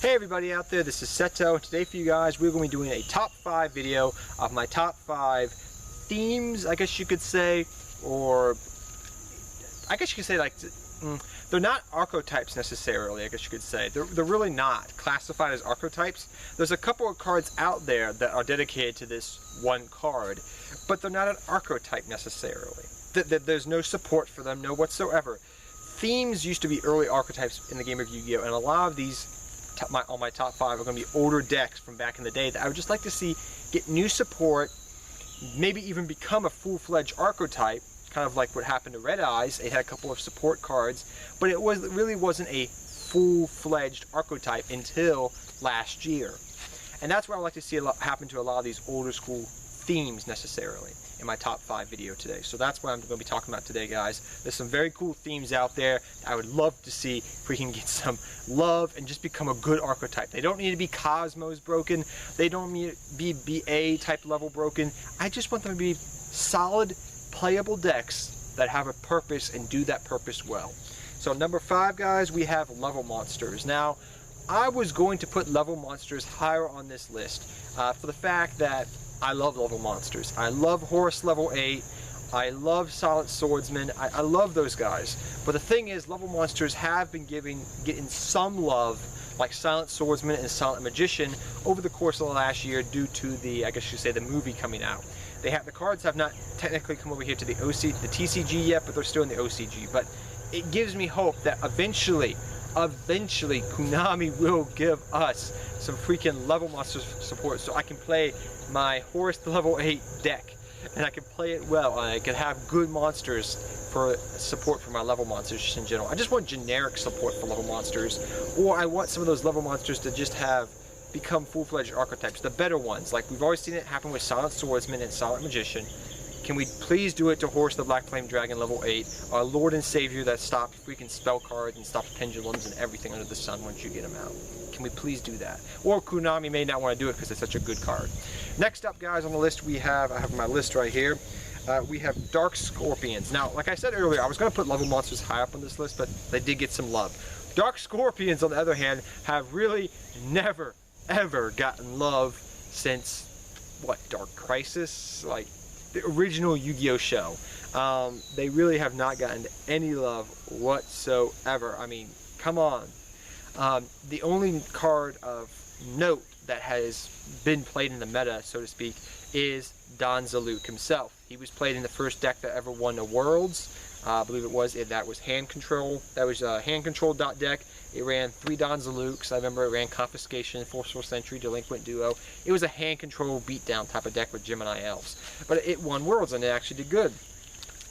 Hey everybody out there, this is Seto. Today for you guys, we're going to be doing a top 5 video of my top 5 themes, I guess you could say, or I guess you could say like, they're not archetypes necessarily, I guess you could say. They're really not classified as archetypes. There's a couple of cards out there that are dedicated to this one card, but they're not an archetype necessarily. There's no support for them, no whatsoever. Themes used to be early archetypes in the game of Yu-Gi-Oh! And a lot of these on my top 5 are going to be older decks from back in the day that I would just like to see get new support, maybe even become a full-fledged archetype, kind of like what happened to Red Eyes. It had a couple of support cards, but it really wasn't a full-fledged archetype until last year. And that's what I would like to see happen to a lot of these older school themes necessarily in my top 5 video today. So that's what I'm going to be talking about today, guys. There's some very cool themes out there. I would love to see if we can get some love and just become a good archetype. They don't need to be Cosmos broken. They don't need to be BA type level broken. I just want them to be solid, playable decks that have a purpose and do that purpose well. So number 5, guys, we have level monsters. Now, I was going to put level monsters higher on this list for the fact that I love level monsters. I love Horus level 8. I love Silent Swordsman. I love those guys. But the thing is, level monsters have been getting some love, like Silent Swordsman and Silent Magician, over the course of the last year due to the, I guess you say, the movie coming out. The cards have not technically come over here to the TCG yet, but they're still in the OCG. But it gives me hope that eventually Konami will give us some freaking level monster support so I can play my Horus level 8 deck and I can play it well. I can have good monsters for support for my level monsters just in general. I just want generic support for level monsters, or I want some of those level monsters to just become full-fledged archetypes, the better ones. Like we've always seen it happen with Silent Swordsman and Silent Magician. Can we please do it to Horus the Black Flame Dragon level 8, our Lord and Savior that stops freaking spell cards and stops pendulums and everything under the sun once you get them out? Can we please do that? Or Konami may not want to do it because it's such a good card. Next up, guys, on the list I have my list right here. We have Dark Scorpions. Now, like I said earlier, I was going to put level monsters high up on this list, but they did get some love. Dark Scorpions, on the other hand, have really never, ever gotten love since, what, Dark Crisis? Like, the original Yu-Gi-Oh! Show. They really have not gotten any love whatsoever. I mean, come on. The only card of note that has been played in the meta, so to speak, is Don Zaluk himself. He was played in the first deck that ever won the Worlds. I believe it was. That was Hand Control. That was a Hand Control deck. It ran 3 Don Zaluks. I remember it ran Confiscation, Forceful Sentry, Delinquent Duo. It was a Hand Control beatdown type of deck with Gemini Elves. But it won Worlds and it actually did good.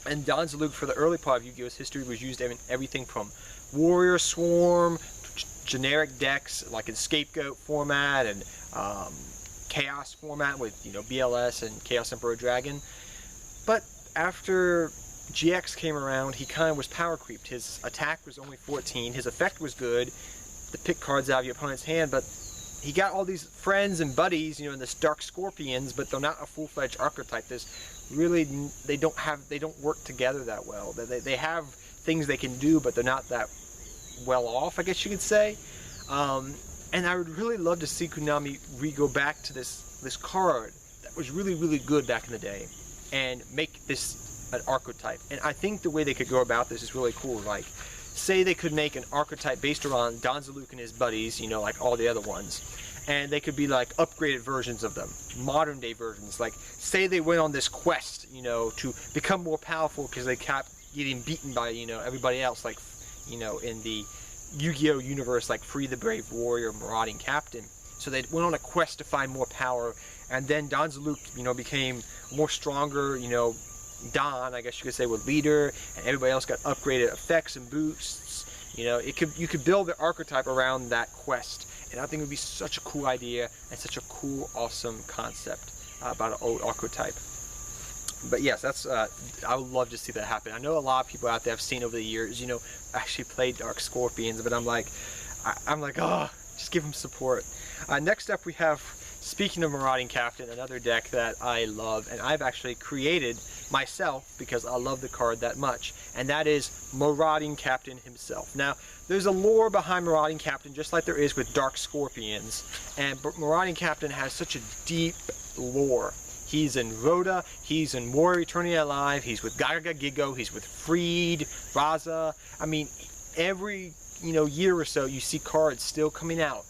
And Don Zaluk, for the early part of Yu-Gi-Oh's history, was used in everything from Warrior Swarm, generic decks like in Scapegoat format and Chaos format with, you know, BLS and Chaos Emperor Dragon. But after GX came around, he kind of was power creeped. His attack was only 14, his effect was good to pick cards out of your opponent's hand, but he got all these friends and buddies, you know, in this Dark Scorpions, but they're not a full-fledged archetype. They don't work together that well. They have things they can do, but they're not that well off, I guess you could say. And I would really love to see Konami go back to this card that was really, really good back in the day and make this an archetype. And I think the way they could go about this is really cool. Like, say they could make an archetype based around Don Zaluk and his buddies, you know, like all the other ones, and they could be like upgraded versions of them, modern day versions. Like, say they went on this quest, you know, to become more powerful because they kept getting beaten by, you know, everybody else, like, you know, in the Yu-Gi-Oh! Universe, like Free the Brave Warrior, Marauding Captain. So they went on a quest to find more power, and then Don Zaluk, you know, became more stronger, you know, Don, I guess you could say, was leader, and everybody else got upgraded effects and boosts. You know, you could build the archetype around that quest, and I think it would be such a cool idea and such a cool, awesome concept about an old archetype. But yes, that's I would love to see that happen. I know a lot of people out there have seen over the years, you know, actually played Dark Scorpions, but I'm like, oh, just give them support. Next up, we have, speaking of Marauding Captain, another deck that I love, and I've actually created myself because I love the card that much, and that is Marauding Captain himself. Now, there's a lore behind Marauding Captain, just like there is with Dark Scorpions, and Marauding Captain has such a deep lore. He's in Rhoda, he's in Warrior Eternally Alive, he's with Gaga Gigo, he's with Freed, Raza. I mean, every year or so you see cards still coming out,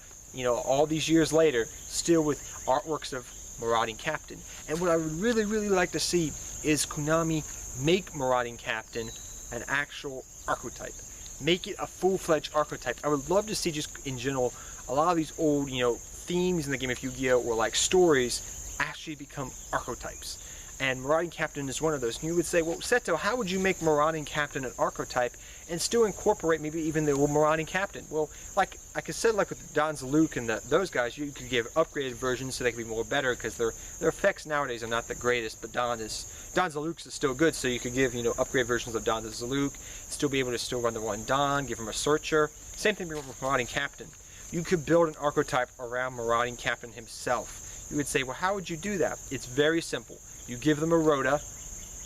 all these years later, still with artworks of Marauding Captain. And what I would really, really like to see is Konami make Marauding Captain an actual archetype. Make it a full-fledged archetype. I would love to see, just in general, a lot of these old, themes in the game of Yu-Gi-Oh! Or like stories actually become archetypes. And Marauding Captain is one of those. And you would say, well, Seto, how would you make Marauding Captain an archetype and still incorporate maybe even the old Marauding Captain? Well, like I said, like with Don Zaluk and those guys, you could give upgraded versions so they could be more better, because their effects nowadays are not the greatest, but Don Zaluk's is still good, so you could give, upgraded versions of Don Zaluk, still be able to still run the one Don, give him a searcher. Same thing with Marauding Captain. You could build an archetype around Marauding Captain himself. You would say, well, how would you do that? It's very simple. You give them a Rhoda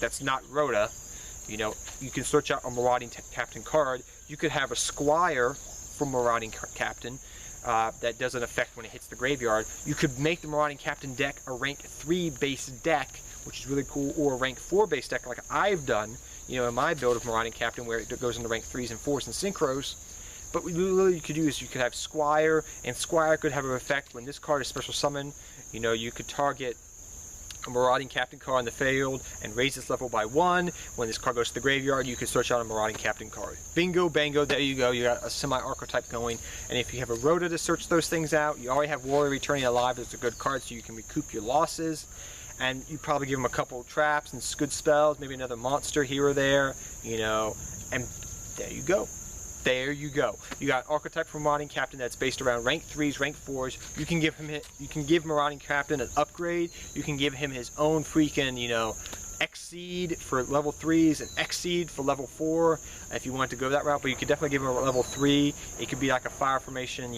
that's not Rhoda. You can search out a Marauding Captain card. You could have a Squire from Marauding Captain that doesn't affect when it hits the graveyard. You could make the Marauding Captain deck a rank 3 base deck, which is really cool, or a rank 4 base deck like I've done, in my build of Marauding Captain, where it goes into rank 3s and 4s and synchros. But what you could do is you could have Squire, and Squire could have an effect when this card is special summon. You could target a Marauding Captain card on the field and raise its level by 1. When this card goes to the graveyard, you can search out a Marauding Captain card. Bingo, bango, there you go. You got a semi-archetype going. And if you have a Rhoda to search those things out, you already have Warrior Eternally Alive. That's a good card, so you can recoup your losses. And you probably give them a couple of traps and good spells, maybe another monster here or there, and there you go. There you go. You got archetype from Marauding Captain that's based around rank 3s, rank 4s. You can give Marauding Captain an upgrade. You can give him his own freaking, Exceed for level 3s and Exceed for level 4 if you want to go that route. But you could definitely give him a level 3. It could be like a fire formation,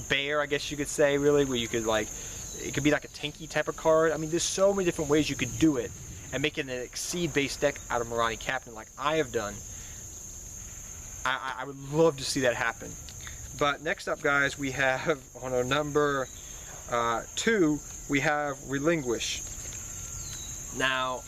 bear, I guess you could say, really, where you could it could be like a tanky type of card. I mean, there's so many different ways you could do it and make it an Exceed based deck out of Marauding Captain like I have done. I would love to see that happen. But next up, guys, we have on our number 2, we have Relinquish. Now,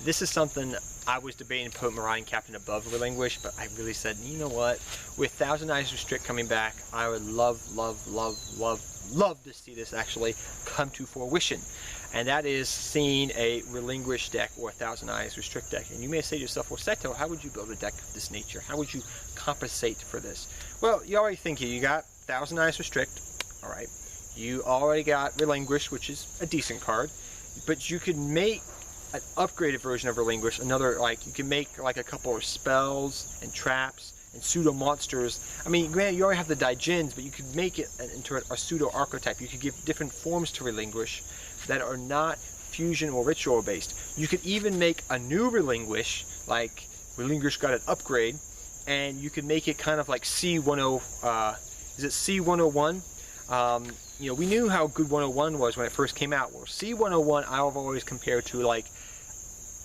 this is something I was debating to put Marauding Captain above Relinquish, but I really said, you know what? With Thousand Eyes Restrict coming back, I would love to see this actually come to fruition. And that is seeing a Relinquish deck or a Thousand Eyes Restrict deck. And you may say to yourself, well, Seto, how would you build a deck of this nature? How would you compensate for this? Well, you already think you got Thousand Eyes Restrict, all right. You already got Relinquish, which is a decent card. But you could make an upgraded version of Relinquish, you can make like a couple of spells and traps and pseudo monsters. I mean, granted, you already have the Daijins, but you could make it into a pseudo archetype. You could give different forms to Relinquish that are not fusion or ritual based. You could even make a new Relinquish, like Relinquish got an upgrade, and you could make it kind of like C10. Is it C101? We knew how good 101 was when it first came out. Well, C101 I've always compared to like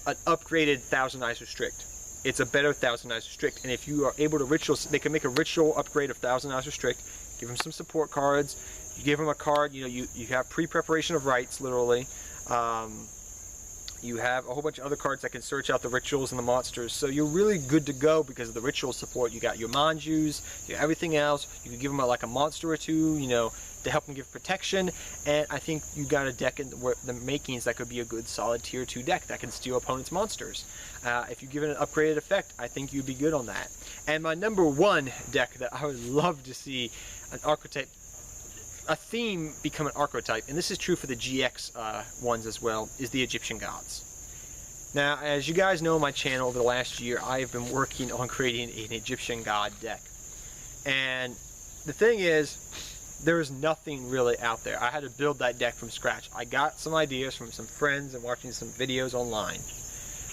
an upgraded Thousand Eyes Restrict. It's a better Thousand Eyes Restrict, and if you are able to they can make a ritual upgrade of Thousand Eyes Restrict, give them some support cards. You give them a card, you have pre-preparation of rights, literally. You have a whole bunch of other cards that can search out the rituals and the monsters. So you're really good to go because of the ritual support. You got your Manjus, everything else. You can give them like a monster or two, to help them give protection. And I think you got a deck in the makings that could be a good solid tier 2 deck that can steal opponents' monsters. If you give it an upgraded effect, I think you'd be good on that. And my number 1 deck that I would love to see an archetype, a theme become an archetype, and this is true for the GX ones as well, is the Egyptian gods. Now, as you guys know on my channel over the last year, I have been working on creating an Egyptian god deck. And the thing is, there is nothing really out there. I had to build that deck from scratch. I got some ideas from some friends and watching some videos online,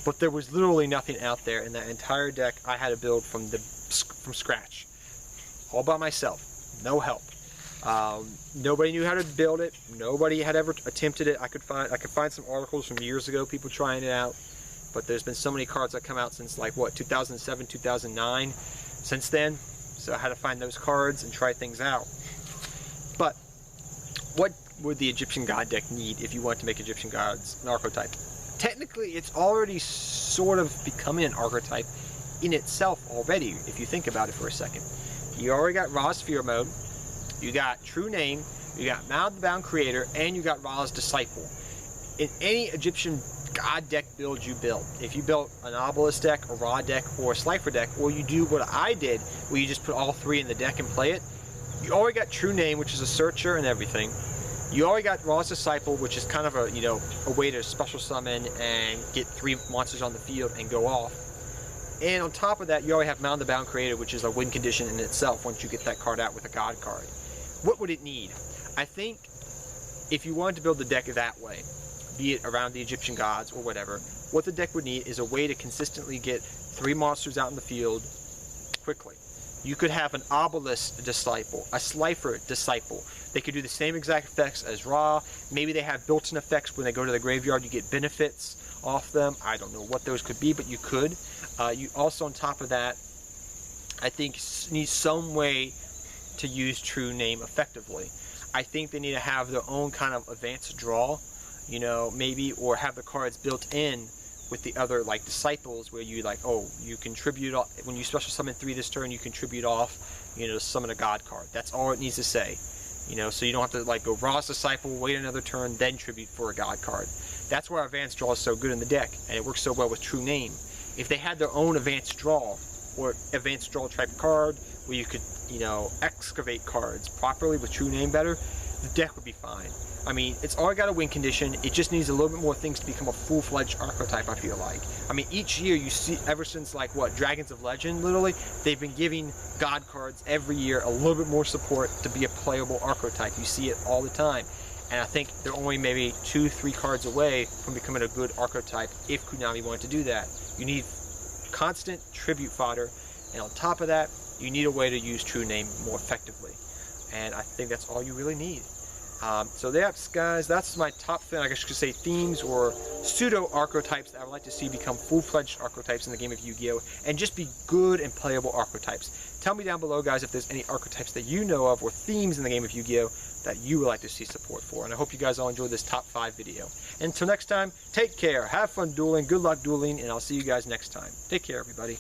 but there was literally nothing out there, and that entire deck I had to build from scratch, all by myself, no help. Nobody knew how to build it. Nobody had ever attempted it. I could find some articles from years ago, people trying it out. But there's been so many cards that come out since like what, 2007, 2009. Since then, so I had to find those cards and try things out. But what would the Egyptian God deck need if you want to make Egyptian Gods an archetype? Technically, it's already sort of becoming an archetype in itself already, if you think about it for a second. You already got Ra's Fear Mode, you got True Name, you got Mao the Bound Creator, and you got Ra's Disciple. In any Egyptian God deck build you build, if you built an Obelisk deck, a Ra deck, or a Slifer deck, or you do what I did, where you just put all three in the deck and play it, you already got True Name, which is a searcher and everything. You already got Ra's Disciple, which is kind of a, you know, a way to special summon and get 3 monsters on the field and go off. And on top of that, you already have Mount the Bound Creator, which is a win condition in itself once you get that card out with a God card. What would it need? I think if you wanted to build the deck that way, be it around the Egyptian gods or whatever, what the deck would need is a way to consistently get 3 monsters out in the field quickly. You could have an Obelisk Disciple, a Slifer Disciple. They could do the same exact effects as Ra. Maybe they have built-in effects when they go to the graveyard. You get benefits off them. I don't know what those could be, but you could. You also, on top of that, I think need some way to use True Name effectively. I think they need to have their own kind of advanced draw, you know, maybe, or have the cards built in with the other, like, disciples, where you, like, oh, you contribute, when you special summon 3 this turn, you contribute off, you know, to summon a God card. That's all it needs to say, you know, so you don't have to, like, go Ra's Disciple, wait another turn, then tribute for a God card. That's why advanced draw is so good in the deck, and it works so well with True Name. If they had their own advanced draw, or advanced draw type card, where you could, you know, excavate cards properly with True Name better, the deck would be fine. I mean, it's already got a win condition. It just needs a little bit more things to become a full-fledged archetype, I feel like. I mean, each year you see, ever since, like, what, Dragons of Legend, literally, they've been giving God cards every year a little bit more support to be a playable archetype. You see it all the time. And I think they're only maybe 2-3 cards away from becoming a good archetype if Konami wanted to do that. You need constant tribute fodder, and on top of that, you need a way to use True Name more effectively. And I think that's all you really need. So that's, guys, that's my top, I guess you could say, themes or pseudo-archetypes that I would like to see become full-fledged archetypes in the game of Yu-Gi-Oh! And just be good and playable archetypes. Tell me down below, guys, if there's any archetypes that you know of or themes in the game of Yu-Gi-Oh! That you would like to see support for. And I hope you guys all enjoyed this top 5 video. And until next time, take care, have fun dueling, good luck dueling, and I'll see you guys next time. Take care, everybody.